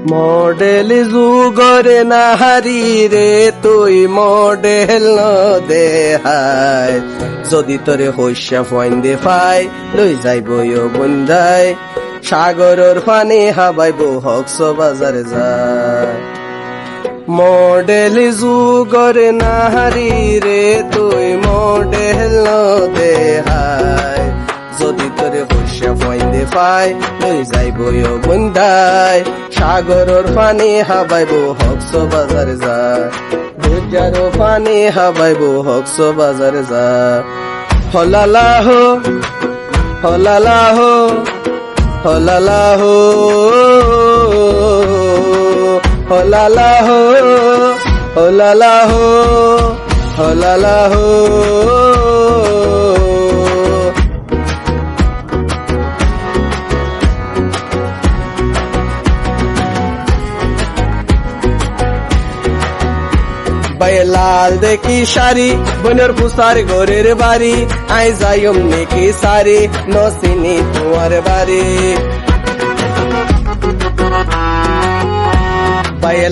Model যুগরে নাহারি রে তুই model ন দেহাই যদি তোরে হইসা ফইন্দে পাই লই যাইব বন্ধাই সাগরের পানি হাবাইব কক্সবাজার যায় মডেল যুগরে নাহারি রে তুই মডেল ন দেহাই যদি তোরে হইসা ফইন্দে পাই লই যাইব বন্ধাই সাগরের পানি হাবাইব কক্সবাজার যায় দুজারো পানি হাবাইব কক্সবাজার যায় হলালাহ হলালাহ হলালাহ হলালাহ হলালাহ হলালাহ লাল দেখি শাড়ি বোনের পুষার ঘরের বাড়ি আই যাইম নেকি সারি নসিনি তোমার বাড়ি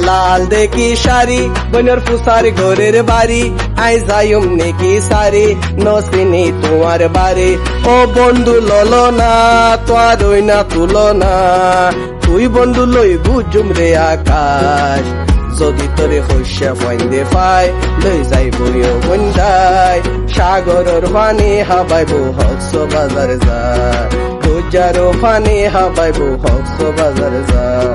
লাল দেখি শাড়ি বোনের পুষার ঘরের বাড়ি আই যাইম নেকি সারি নসিনি তোমার বাড়ি ও বন্ধু ললো না তোর না তুলো না তুই বন্ধু লই বুঝুম রে আকাশ যদি তোরে হইসা ফইন্দে পাই লই যাইব বন্ধাই সাগরের পানি হাবাইব কক্সবাজার যায় দুজারো পানি হাবাইব কক্সবাজার যায়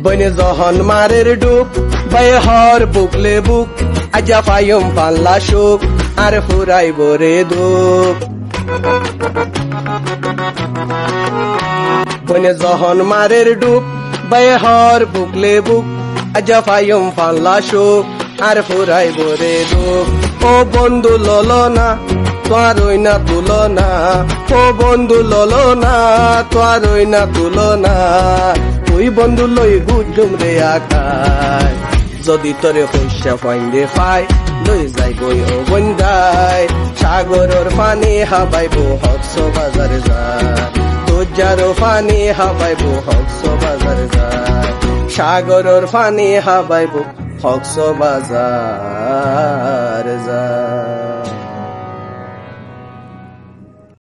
বনে যখন মারের ডুব বাই হর বুকলে বুক আজা পাইম পাল্লা সুখ আর ফুরাই বরে দুঃখ বনে যখন মারের ডুব বাই হর বুকলে বুক আজা পাইম পাল্লা সুখ আর ফুরাই বরে দুঃখ ও বন্ধু ললো না তোর না তুলো না ও বন্ধু ললো না তোর না তুলো না তুই বন্ধু লই বুঝুম রে আকাশ যদি তোরে হইসা ফাইন্দে পাই লই যাইব বন্ধাই সাগরের পানি হাবাইব কক্সবাজার যায় দুজারো পানি হাবাইব কক্সবাজার যায় সাগরের পানি হাবাইব কক্সবাজার যায়।